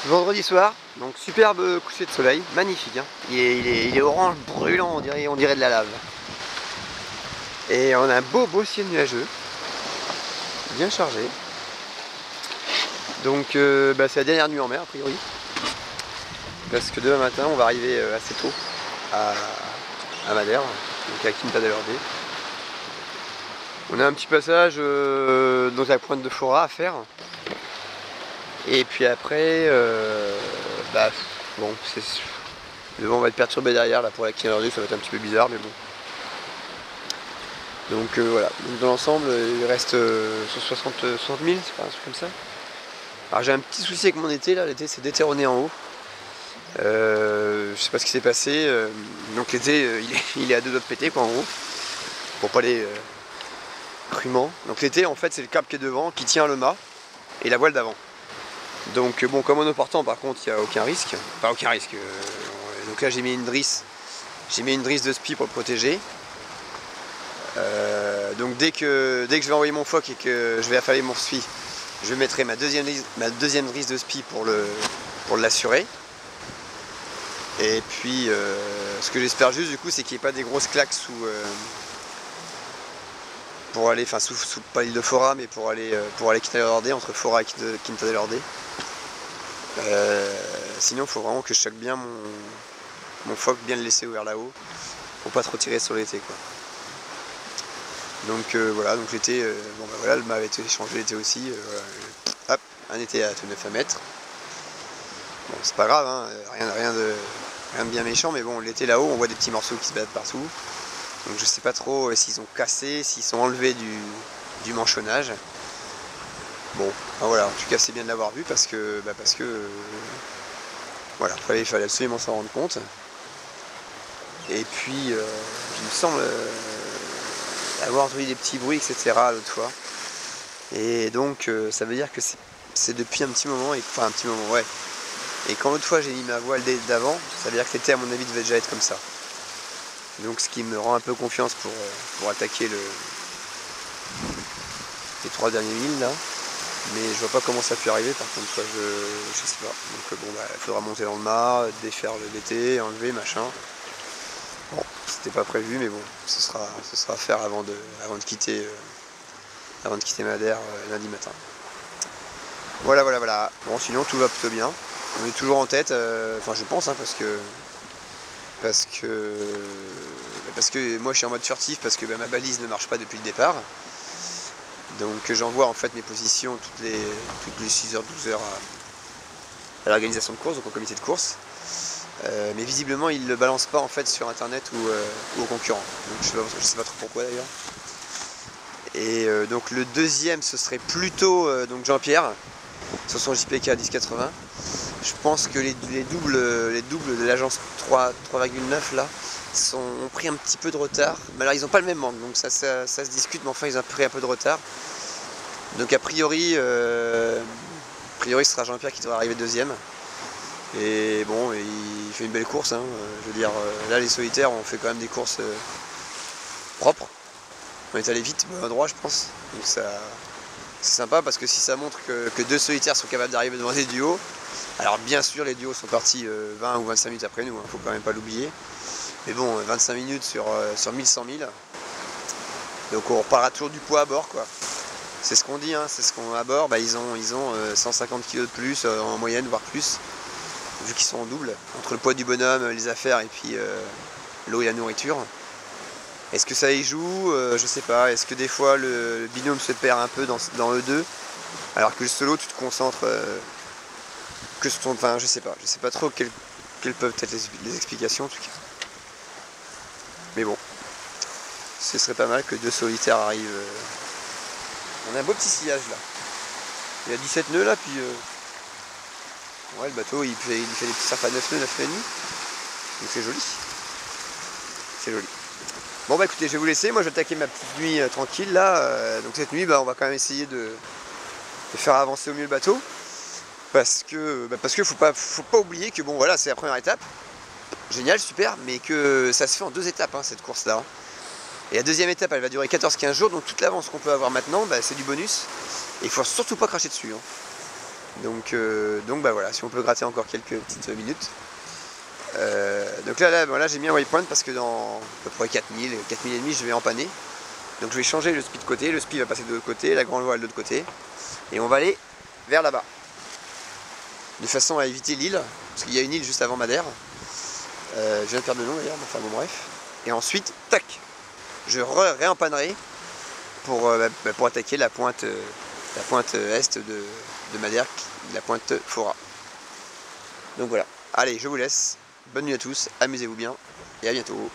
Vendredi soir, donc superbe coucher de soleil, magnifique, hein. Il est orange brûlant, on dirait de la lave. Et on a un beau ciel nuageux, bien chargé. Donc c'est la dernière nuit en mer a priori. Parce que demain matin on va arriver assez tôt à Madère, donc à Quinta del Orbe. On a un petit passage dans la pointe de Fora à faire. Et puis après, bon, le vent va être perturbé derrière, là pour la Quinta del Orbe, ça va être un petit peu bizarre, mais bon. Donc voilà, donc, dans l'ensemble, il reste 60 000, c'est pas un truc comme ça. Alors j'ai un petit souci avec mon été, là, l'été s'est déterroné en haut. Je sais pas ce qui s'est passé, donc l'été il est à deux doigts de péter quoi en gros, pour pas aller crûment. Donc l'été en fait c'est le câble qui est devant qui tient le mât et la voile d'avant. Donc bon, comme monoportant par contre il n'y a aucun risque, enfin aucun risque. Donc là j'ai mis une drisse de spi pour le protéger. Donc dès que je vais envoyer mon phoque et que je vais affaler mon spi, je mettrai ma deuxième drisse de spi pour l'assurer. Et puis ce que j'espère juste du coup c'est qu'il n'y ait pas des grosses claques pour aller, enfin sous pas l'île de Fora mais pour aller Quinta del Orbe, entre Fora et Quinta del Orbe. Sinon il faut vraiment que je choque bien mon phoque, bien le laisser ouvert là-haut pour pas trop tirer sur l'été quoi. Donc voilà, donc l'été, bon bah voilà, le mât avait été changé l'été aussi, hop, un été à 9 à mètres. Bon c'est pas grave, hein, rien de bien méchant, mais bon l'été là-haut on voit des petits morceaux qui se battent partout. Donc je sais pas trop s'ils ont cassé, s'ils sont enlevés du manchonnage. Bon, ben voilà, en tout cas c'est bien de l'avoir vu parce que voilà, il fallait absolument s'en rendre compte. Et puis il me semble avoir entendu des petits bruits, etc. l'autre fois. Et donc ça veut dire que c'est depuis un petit moment, enfin un petit moment, ouais. Et quand l'autre fois j'ai mis ma voile d'avant, ça veut dire que l'été à mon avis devait déjà être comme ça. Donc ce qui me rend un peu confiance pour attaquer les 3 derniers milles là. Mais je vois pas comment ça a pu arriver par contre, quoi, je sais pas. Donc bon bah il faudra monter dans le mât, défaire l'été, enlever, machin. Bon, c'était pas prévu mais bon, ce sera à faire avant de quitter Madère lundi matin. Voilà. Bon sinon tout va plutôt bien. On est toujours en tête, enfin je pense, hein, parce que moi je suis en mode furtif parce que ma balise ne marche pas depuis le départ. Donc j'envoie en fait mes positions toutes les 6h, 12h à l'organisation de course, donc au comité de course. Mais visiblement ils ne le balancent pas en fait sur internet ou aux concurrents. Donc je sais pas trop pourquoi d'ailleurs. Et donc le deuxième ce serait plutôt donc Jean-Pierre sur son JPK 1080. Je pense que les doubles de l'agence 3,9 là ont pris un petit peu de retard. Mais alors ils n'ont pas le même angle, donc ça se discute, mais enfin ils ont pris un peu de retard. Donc a priori ce sera Jean-Pierre qui devra arriver deuxième. Et bon, il fait une belle course, hein. Je veux dire, là les solitaires on fait quand même des courses propres. On est allé vite, bon endroit je pense. Donc ça c'est sympa parce que si ça montre que 2 solitaires sont capables d'arriver devant des duos, alors bien sûr les duos sont partis 20 ou 25 minutes après nous, hein, faut quand même pas l'oublier. Mais bon, 25 minutes sur 1100 000. Donc on reparlera toujours du poids à bord quoi. C'est ce qu'on dit, hein, c'est ce qu'on à bord, ils ont 150 kg de plus en moyenne, voire plus, vu qu'ils sont en double, entre le poids du bonhomme, les affaires et puis l'eau et la nourriture. Est-ce que ça y joue? Je sais pas. Est-ce que des fois le binôme se perd un peu dans E2 alors que le solo tu te concentres que sur ton... Enfin je sais pas trop quelles peuvent être les explications en tout cas. Mais bon, ce serait pas mal que 2 solitaires arrivent. On a un beau petit sillage là. Il y a 17 nœuds là, puis ouais, le bateau il fait des petits surfs à 9 nœuds, 9 nœuds et demi. Donc c'est joli. C'est joli. Bon bah écoutez, je vais vous laisser, moi je vais attaquer ma petite nuit tranquille là. Donc cette nuit on va quand même essayer de faire avancer au mieux le bateau. Parce que faut pas oublier que bon voilà, c'est la première étape. Génial, super, mais que ça se fait en 2 étapes hein, cette course là. Et la deuxième étape elle va durer 14-15 jours, donc toute l'avance qu'on peut avoir maintenant, c'est du bonus. Et il faut surtout pas cracher dessus. Hein. Donc bah voilà, si on peut gratter encore quelques petites minutes. Donc là j'ai mis un waypoint parce que dans à peu près 4000 et demi je vais empanner. Donc je vais changer le spi de côté, le spi va passer de l'autre côté, la grande voile de l'autre côté. Et on va aller vers là-bas. De façon à éviter l'île, parce qu'il y a une île juste avant Madère. Je viens de perdre le nom d'ailleurs, enfin bon bref. Et ensuite, tac, je réempannerai pour attaquer la pointe est de Madère, la pointe Fora. Donc voilà, allez je vous laisse, bonne nuit à tous, amusez-vous bien et à bientôt.